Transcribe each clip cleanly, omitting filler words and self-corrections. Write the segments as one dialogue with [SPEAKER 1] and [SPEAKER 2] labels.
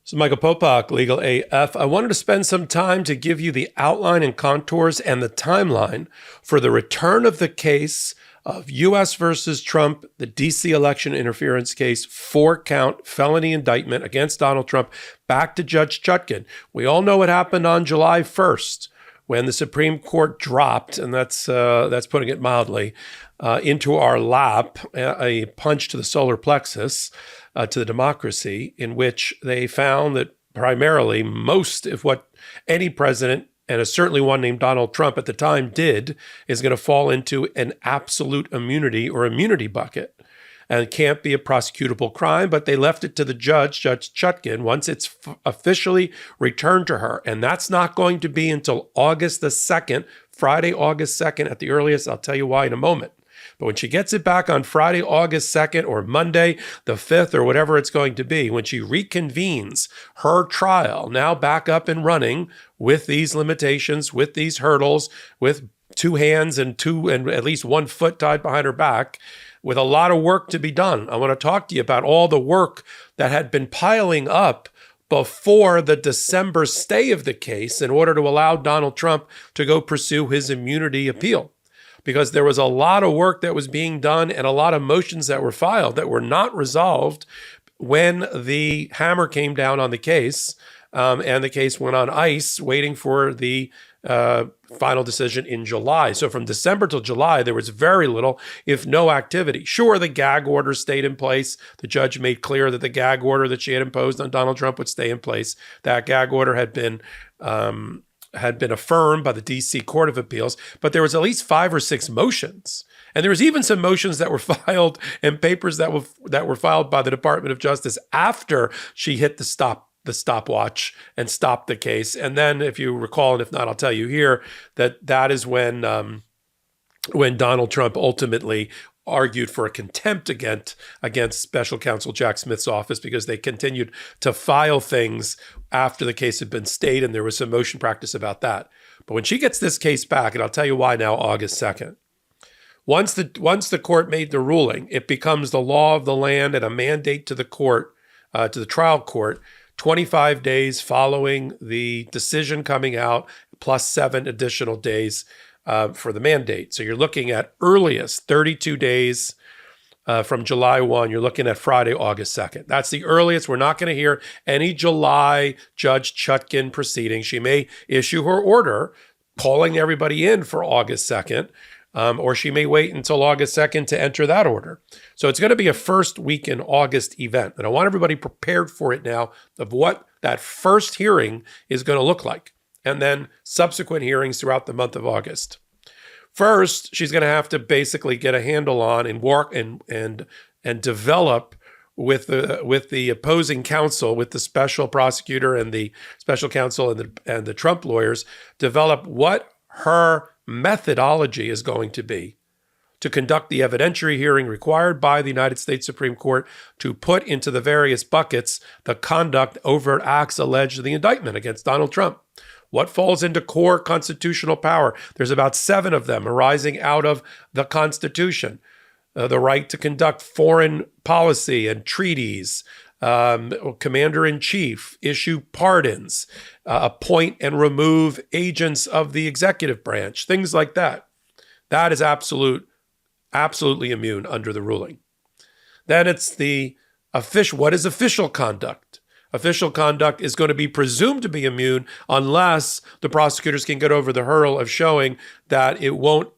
[SPEAKER 1] So Michael Popok, Legal AF. I wanted to spend some time to give you the outline and contours and the timeline for the return of the case of U.S. versus Trump, the D.C. election interference case, 4-count felony indictment against Donald Trump, back to Judge Chutkan. We all know what happened on July 1st when the Supreme Court dropped, and that's putting it mildly, into our lap, a punch to the solar plexus, to the democracy, in which they found that primarily most of what any president, and certainly one named Donald Trump at the time, did is going to fall into an absolute immunity or immunity bucket and can't be a prosecutable crime. But they left it to the judge, Judge Chutkan, once it's officially returned to her. And that's not going to be until August the 2nd, Friday, August 2nd at the earliest. I'll tell you why in a moment. But when she gets it back on Friday, August 2nd, or Monday, the 5th, or whatever it's going to be, when she reconvenes her trial, now back up and running with these limitations, with these hurdles, with two hands and at least 1 foot tied behind her back, with a lot of work to be done. I want to talk to you about all the work that had been piling up before the December stay of the case in order to allow Donald Trump to go pursue his immunity appeal. Because there was a lot of work that was being done and a lot of motions that were filed that were not resolved when the hammer came down on the case, and the case went on ice waiting for the final decision in July. So from December till July, there was very little, if no activity. Sure, the gag order stayed in place. The judge made clear that the gag order that she had imposed on Donald Trump would stay in place. That gag order had been affirmed by the D.C. Court of Appeals, but there was at least 5 or 6 motions. And there was even some motions that were filed and papers that were filed by the Department of Justice after she hit the stopwatch and stopped the case. And then, if you recall, and if not, I'll tell you here, that is when Donald Trump ultimately argued for a contempt against special counsel Jack Smith's office because they continued to file things after the case had been stayed, and there was some motion practice about that. But when she gets this case back, and I'll tell you why now, August 2nd, once the court made the ruling, it becomes the law of the land and a mandate to the court, to the trial court, 25 days following the decision coming out, plus 7 additional days for the mandate. So you're looking at earliest 32 days from July 1. You're looking at Friday, August 2nd. That's the earliest. We're not going to hear any July Judge Chutkan proceedings. She may issue her order calling everybody in for August 2nd, or she may wait until August 2nd to enter that order. So it's going to be a first week in August event. And I want everybody prepared for it now of what that first hearing is going to look like, and then subsequent hearings throughout the month of August. First, she's going to have to basically get a handle on and work and develop with the opposing counsel, with the special prosecutor and the special counsel and the Trump lawyers, develop what her methodology is going to be to conduct the evidentiary hearing required by the United States Supreme Court to put into the various buckets the conduct, overt acts alleged in the indictment against Donald Trump. What falls into core constitutional power? There's about 7 of them arising out of the Constitution. The right to conduct foreign policy and treaties, commander-in-chief, issue pardons, appoint and remove agents of the executive branch, things like that. That is absolutely immune under the ruling. Then it's the what is official conduct? Official conduct is going to be presumed to be immune unless the prosecutors can get over the hurdle of showing that it won't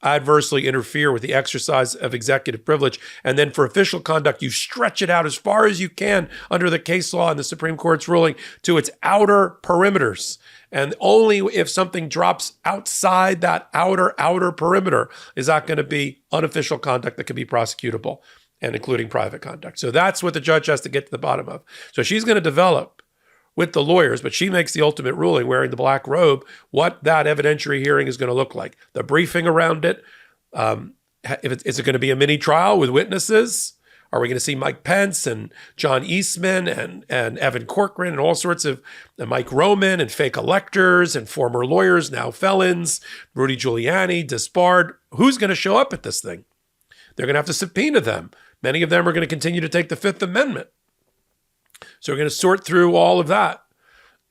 [SPEAKER 1] adversely interfere with the exercise of executive privilege. And then for official conduct, you stretch it out as far as you can under the case law and the Supreme Court's ruling to its outer perimeters. And only if something drops outside that outer perimeter is that going to be unofficial conduct that can be prosecutable, and including private conduct. So that's what the judge has to get to the bottom of. So she's going to develop with the lawyers, but she makes the ultimate ruling wearing the black robe, what that evidentiary hearing is going to look like. The briefing around it, is it going to be a mini trial with witnesses? Are we going to see Mike Pence and John Eastman and Evan Corcoran and all sorts of Mike Roman and fake electors and former lawyers, now felons, Rudy Giuliani, Despard? Who's going to show up at this thing? They're going to have to subpoena them. Many of them are going to continue to take the Fifth Amendment. So we're going to sort through all of that.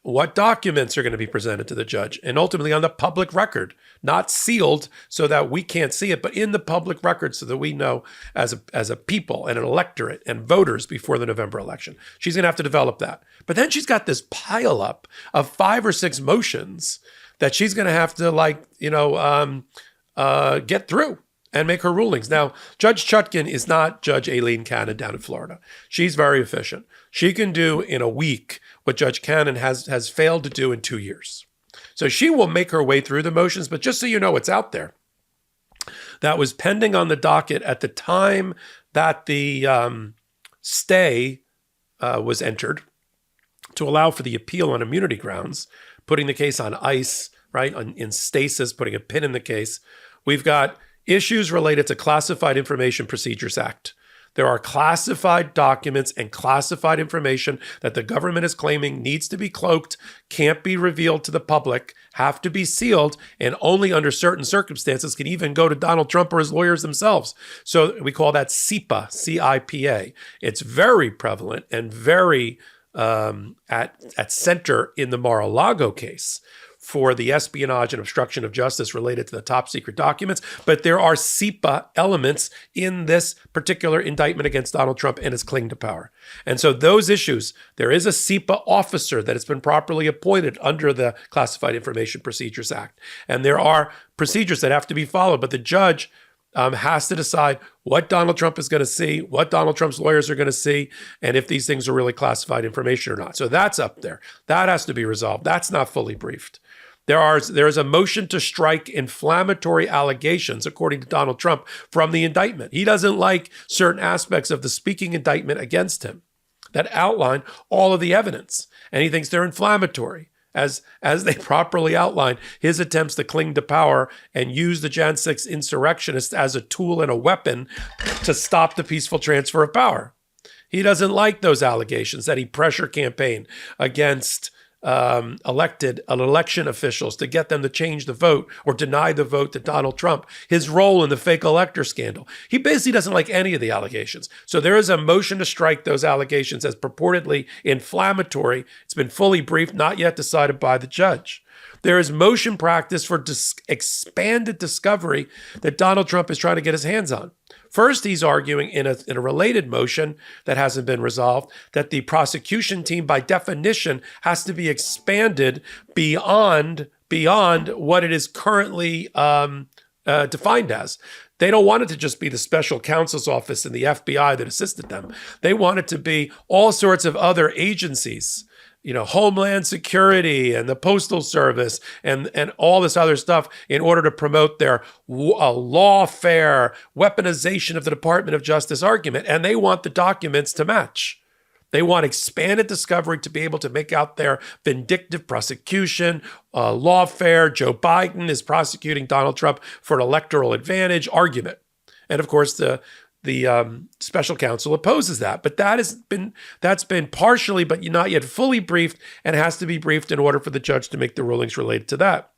[SPEAKER 1] What documents are going to be presented to the judge, and ultimately on the public record, not sealed so that we can't see it, but in the public record so that we know as a people and an electorate and voters before the November election. She's going to have to develop that. But then she's got this pile up of 5 or 6 motions that she's going to have to get through and make her rulings. Now, Judge Chutkan is not Judge Aileen Cannon down in Florida. She's very efficient. She can do in a week what Judge Cannon has failed to do in 2 years. So she will make her way through the motions, but just so you know what's out there, that was pending on the docket at the time that the stay was entered to allow for the appeal on immunity grounds, putting the case on ice, right, in stasis, putting a pin in the case. We've got issues related to Classified Information Procedures Act. There are classified documents and classified information that the government is claiming needs to be cloaked, can't be revealed to the public, have to be sealed, and only under certain circumstances can even go to Donald Trump or his lawyers themselves. So we call that CIPA, C-I-P-A. It's very prevalent and very at center in the Mar-a-Lago case for the espionage and obstruction of justice related to the top secret documents. But there are CIPA elements in this particular indictment against Donald Trump and his claim to power. And so those issues, there is a CIPA officer that has been properly appointed under the Classified Information Procedures Act. And there are procedures that have to be followed, but the judge has to decide what Donald Trump is going to see, what Donald Trump's lawyers are going to see, and if these things are really classified information or not. So that's up there. That has to be resolved. That's not fully briefed. There is a motion to strike inflammatory allegations, according to Donald Trump, from the indictment. He doesn't like certain aspects of the speaking indictment against him that outline all of the evidence, and he thinks they're inflammatory. As they properly outline his attempts to cling to power and use the Jan 6 insurrectionists as a tool and a weapon to stop the peaceful transfer of power. He doesn't like those allegations that he pressure campaigned against election officials to get them to change the vote or deny the vote to Donald Trump, his role in the fake elector scandal. He basically doesn't like any of the allegations. So there is a motion to strike those allegations as purportedly inflammatory. It's been fully briefed, not yet decided by the judge. There is motion practice for expanded discovery that Donald Trump is trying to get his hands on. First, he's arguing in a related motion that hasn't been resolved that the prosecution team, by definition, has to be expanded beyond what it is currently defined as. They don't want it to just be the special counsel's office and the FBI that assisted them. They want it to be all sorts of other agencies, Homeland Security and the Postal Service and all this other stuff in order to promote their lawfare weaponization of the Department of Justice argument. And they want the documents to match. They want expanded discovery to be able to make out their vindictive prosecution, lawfare. Joe Biden is prosecuting Donald Trump for an electoral advantage argument. And of course, the special counsel opposes that, but that's been partially, but not yet fully briefed, and has to be briefed in order for the judge to make the rulings related to that.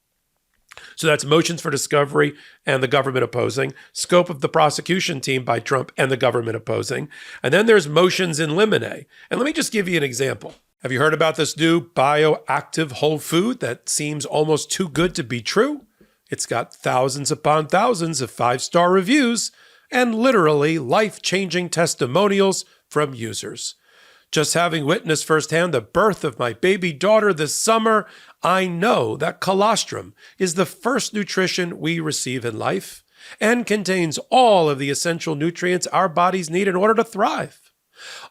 [SPEAKER 1] So that's motions for discovery and the government opposing, scope of the prosecution team by Trump and the government opposing, and then there's motions in limine. And let me just give you an example. Have you heard about this new bioactive whole food that seems almost too good to be true? It's got thousands upon thousands of 5-star reviews and literally life-changing testimonials from users. Just having witnessed firsthand the birth of my baby daughter this summer, I know that colostrum is the first nutrition we receive in life and contains all of the essential nutrients our bodies need in order to thrive.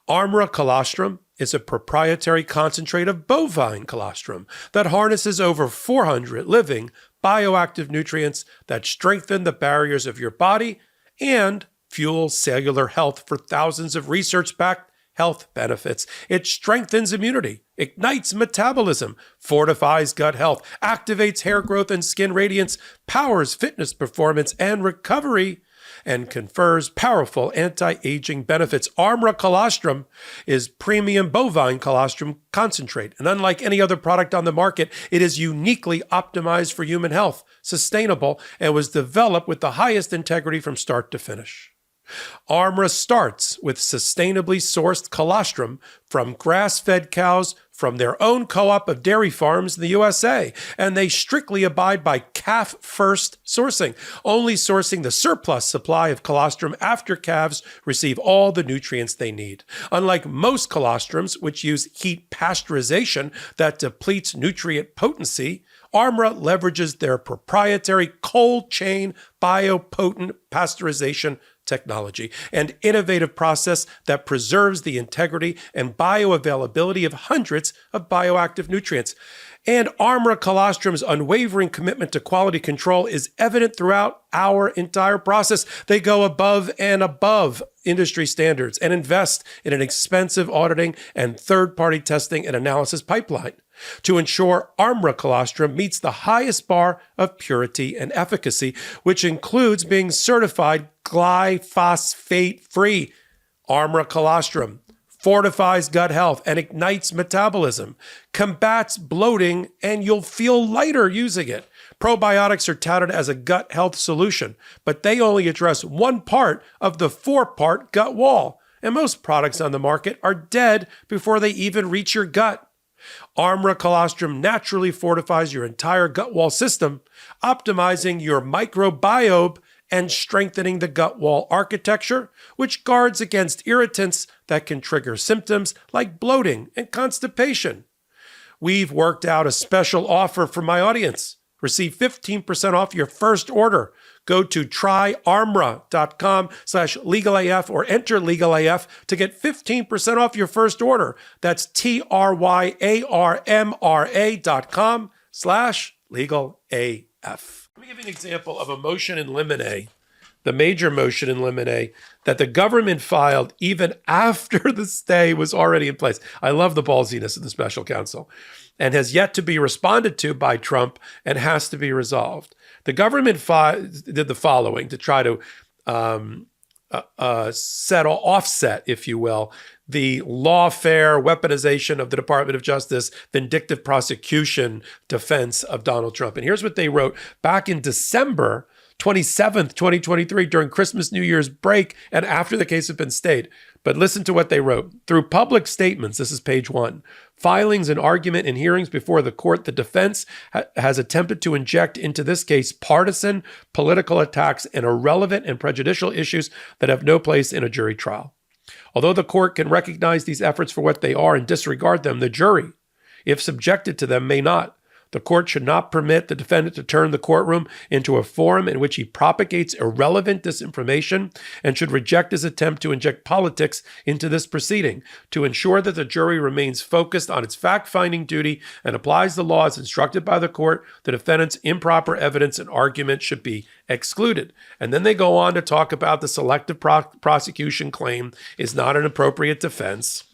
[SPEAKER 1] Armra colostrum is a proprietary concentrate of bovine colostrum that harnesses over 400 living bioactive nutrients that strengthen the barriers of your body and fuel cellular health for thousands of research-backed health benefits. It strengthens immunity, ignites metabolism, fortifies gut health, activates hair growth and skin radiance, powers fitness performance and recovery, and confers powerful anti-aging benefits. Armra colostrum is premium bovine colostrum concentrate, and unlike any other product on the market, it is uniquely optimized for human health, sustainable, and was developed with the highest integrity from start to finish. ARMRA starts with sustainably sourced colostrum from grass-fed cows from their own co-op of dairy farms in the USA, and they strictly abide by calf-first sourcing, only sourcing the surplus supply of colostrum after calves receive all the nutrients they need. Unlike most colostrums, which use heat pasteurization that depletes nutrient potency, ARMRA leverages their proprietary cold chain biopotent pasteurization technology, an innovative process that preserves the integrity and bioavailability of hundreds of bioactive nutrients. And ARMRA Colostrum's unwavering commitment to quality control is evident throughout our entire process. They go above and above industry standards and invest in an expensive auditing and third-party testing and analysis pipeline to ensure ARMRA colostrum meets the highest bar of purity and efficacy, which includes being certified glyphosate-free. ARMRA colostrum fortifies gut health and ignites metabolism, combats bloating, and you'll feel lighter using it. Probiotics are touted as a gut health solution, but they only address one part of the four-part gut wall, and most products on the market are dead before they even reach your gut. ARMRA colostrum naturally fortifies your entire gut wall system, optimizing your microbiome and strengthening the gut wall architecture, which guards against irritants that can trigger symptoms like bloating and constipation. We've worked out a special offer for my audience. Receive 15% off your first order. Go to tryarmra.com/legalaf or enter legalaf to get 15% off your first order. That's tryarmra.com/legalaf. Let me give you an example of a motion in limine, the major motion in limine that the government filed even after the stay was already in place. I love the ballsiness of the special counsel, and has yet to be responded to by Trump and has to be resolved. The government did the following to try to offset, if you will, the lawfare weaponization of the Department of Justice, vindictive prosecution defense of Donald Trump. And here's what they wrote back in December 27th, 2023, during Christmas, New Year's break, and after the case had been stayed. But listen to what they wrote. Through public statements, this is page 1, filings and argument and hearings before the court, the defense has attempted to inject into this case partisan political attacks and irrelevant and prejudicial issues that have no place in a jury trial. Although the court can recognize these efforts for what they are and disregard them, the jury, if subjected to them, may not. The court should not permit the defendant to turn the courtroom into a forum in which he propagates irrelevant disinformation, and should reject his attempt to inject politics into this proceeding. To ensure that the jury remains focused on its fact-finding duty and applies the laws instructed by the court, the defendant's improper evidence and argument should be excluded. And then they go on to talk about the selective prosecution claim is not an appropriate defense,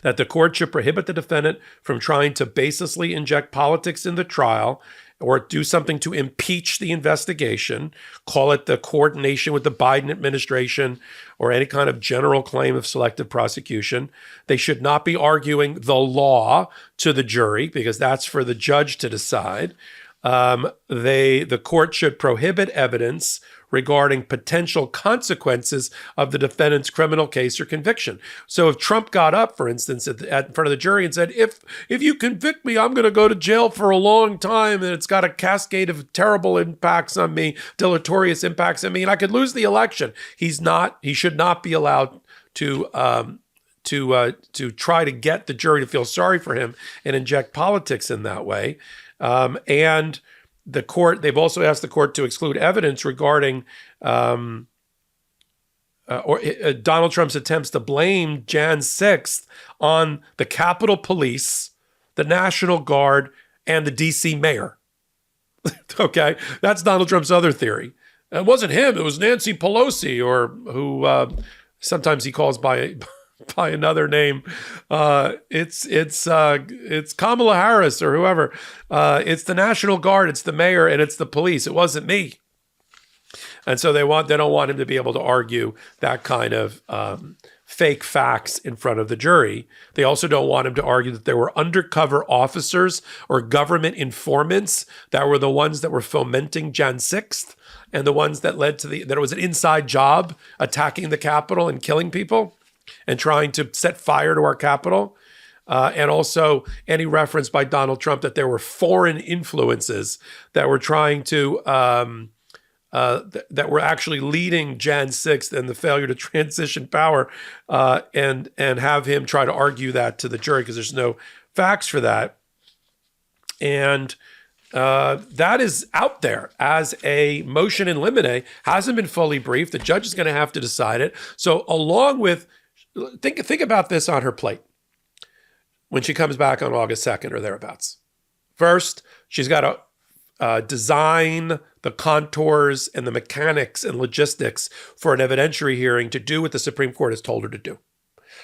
[SPEAKER 1] that the court should prohibit the defendant from trying to baselessly inject politics in the trial or do something to impeach the investigation, call it the coordination with the Biden administration or any kind of general claim of selective prosecution. They should not be arguing the law to the jury because that's for the judge to decide. The court should prohibit evidence regarding potential consequences of the defendant's criminal case or conviction. So if Trump got up, for instance, in front of the jury and said, if you convict me, I'm going to go to jail for a long time, and it's got a cascade of terrible impacts on me, deleterious impacts on me, and I could lose the election, he should not be allowed to try to get the jury to feel sorry for him and inject politics in that way. And the court, they've also asked the court to exclude evidence regarding Donald Trump's attempts to blame Jan 6th on the Capitol Police, the National Guard, and the D.C. mayor. Okay, that's Donald Trump's other theory. It wasn't him, it was Nancy Pelosi, or who sometimes he calls by another name. It's Kamala Harris or whoever. It's the National Guard, it's the mayor, and it's the police. It wasn't me. And so they don't want him to be able to argue that kind of fake facts in front of the jury. They also don't want him to argue that there were undercover officers or government informants that were the ones that were fomenting Jan 6th and the ones that led to that it was an inside job attacking the Capitol and killing people and trying to set fire to our Capitol. And also any reference by Donald Trump that there were foreign influences that were trying to that were actually leading Jan 6th and the failure to transition power, and have him try to argue that to the jury because there's no facts for that. And that is out there as a motion in limine, hasn't been fully briefed. The judge is going to have to decide it. So along with, think about this on her plate when she comes back on August 2nd or thereabouts. First, she's got to design the contours and the mechanics and logistics for an evidentiary hearing to do what the Supreme Court has told her to do,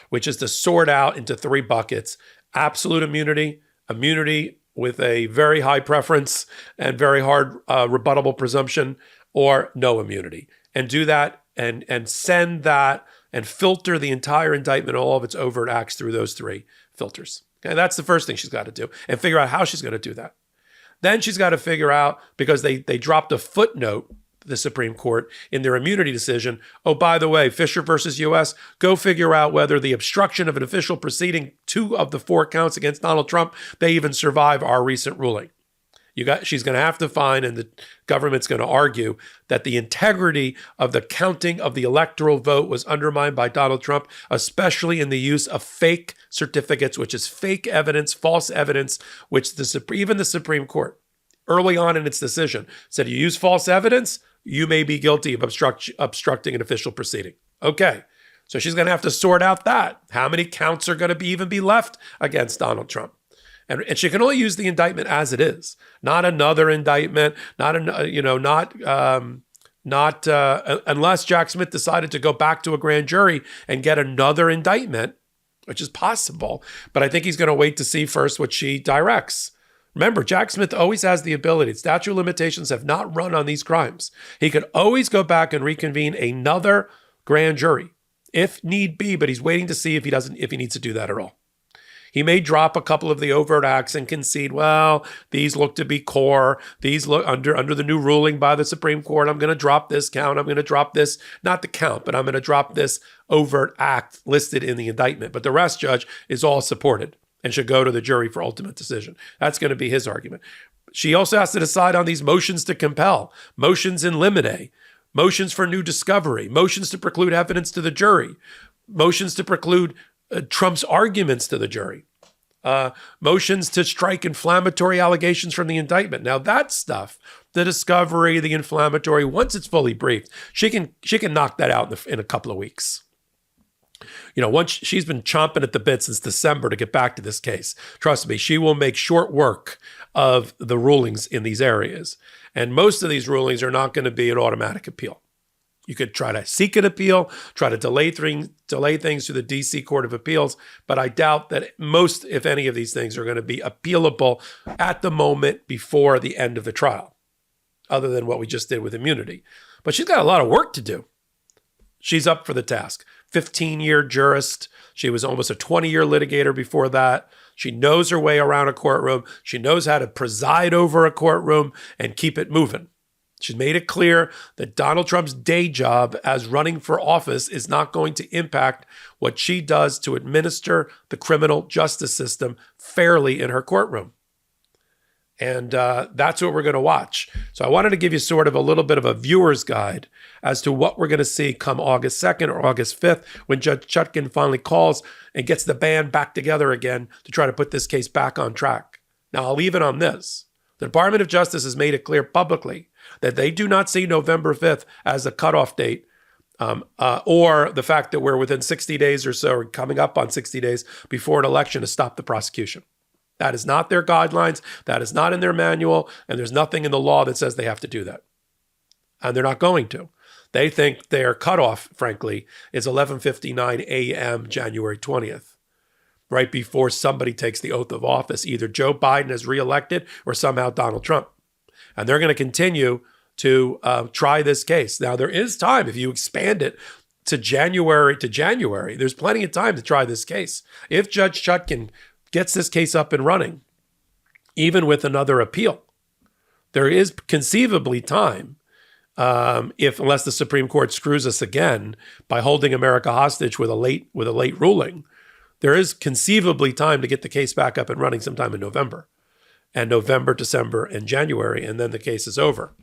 [SPEAKER 1] which is to sort out into three buckets: absolute immunity, immunity with a very high preference and very hard rebuttable presumption, or no immunity. And do that and send that and filter the entire indictment, all of its overt acts through those three filters. Okay, that's the first thing she's got to do, and figure out how she's going to do that. Then she's got to figure out, because they dropped a footnote, the Supreme Court, in their immunity decision. Oh, by the way, Fisher versus U.S., go figure out whether the obstruction of an official proceeding, 2 of the 4 counts against Donald Trump, they even survive our recent ruling. She's going to have to find, and the government's going to argue, that the integrity of the counting of the electoral vote was undermined by Donald Trump, especially in the use of fake certificates, which is fake evidence, false evidence, which even the Supreme Court, early on in its decision, said you use false evidence, you may be guilty of obstructing an official proceeding. Okay, so she's going to have to sort out that. How many counts are going to be left against Donald Trump? And she can only use the indictment as it is, not another indictment, unless Jack Smith decided to go back to a grand jury and get another indictment, which is possible. But I think he's going to wait to see first what she directs. Remember, Jack Smith always has the ability. Statute of limitations have not run on these crimes. He could always go back and reconvene another grand jury if need be, but he's waiting to see if he needs to do that at all. He may drop a couple of the overt acts and concede, well, these look to be core. These look under the new ruling by the Supreme Court. I'm going to drop this count. I'm going to drop this, not the count, but I'm going to drop this overt act listed in the indictment. But the rest, Judge, is all supported and should go to the jury for ultimate decision. That's going to be his argument. She also has to decide on these motions to compel, motions in limine, motions for new discovery, motions to preclude evidence to the jury, motions to preclude Trump's arguments to the jury, motions to strike inflammatory allegations from the indictment. Now that stuff, the discovery, the inflammatory, once it's fully briefed, she can knock that out in a couple of weeks. Once she's been chomping at the bit since December to get back to this case. Trust me, she will make short work of the rulings in these areas. And most of these rulings are not going to be an automatic appeal. You could try to seek an appeal, try to delay things through the D.C. Court of Appeals, but I doubt that most, if any, of these things are going to be appealable at the moment before the end of the trial, other than what we just did with immunity. But she's got a lot of work to do. She's up for the task. 15-year jurist. She was almost a 20-year litigator before that. She knows her way around a courtroom. She knows how to preside over a courtroom and keep it moving. She's made it clear that Donald Trump's day job as running for office is not going to impact what she does to administer the criminal justice system fairly in her courtroom. And that's what we're going to watch. So I wanted to give you sort of a little bit of a viewer's guide as to what we're going to see come August 2nd or August 5th when Judge Chutkan finally calls and gets the band back together again to try to put this case back on track. Now, I'll leave it on this. The Department of Justice has made it clear publicly that they do not see November 5th as a cutoff date, or the fact that we're within 60 days or so, or coming up on 60 days before an election to stop the prosecution. That is not their guidelines. That is not in their manual. And there's nothing in the law that says they have to do that. And they're not going to. They think their cutoff, frankly, is 11:59 a.m. January 20th, right before somebody takes the oath of office, either Joe Biden is reelected or somehow Donald Trump. And they're going to continue to try this case. Now, there is time if you expand it to January, there's plenty of time to try this case. If Judge Chutkan gets this case up and running, even with another appeal, there is conceivably time, unless the Supreme Court screws us again by holding America hostage with a late ruling, there is conceivably time to get the case back up and running sometime in November. And November, December, and January, and then the case is over.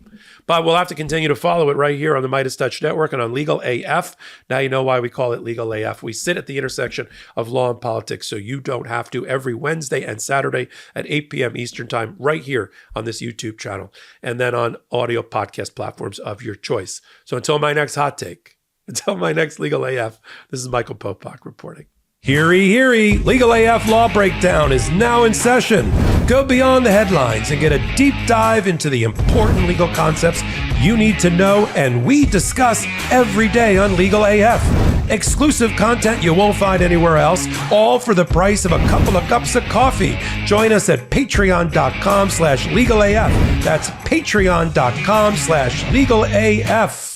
[SPEAKER 1] But we'll have to continue to follow it right here on the MeidasTouch Network and on Legal AF. Now you know why we call it Legal AF. We sit at the intersection of law and politics, so you don't have to, every Wednesday and Saturday at 8 p.m. Eastern Time, right here on this YouTube channel, and then on audio podcast platforms of your choice. So until my next hot take, until my next Legal AF, this is Michael Popok reporting. Heary, heary, Legal AF Law Breakdown is now in session. Go beyond the headlines and get a deep dive into the important legal concepts you need to know and we discuss every day on Legal AF. Exclusive content you won't find anywhere else, all for the price of a couple of cups of coffee. Join us at patreon.com/legalaf. That's patreon.com/legalaf.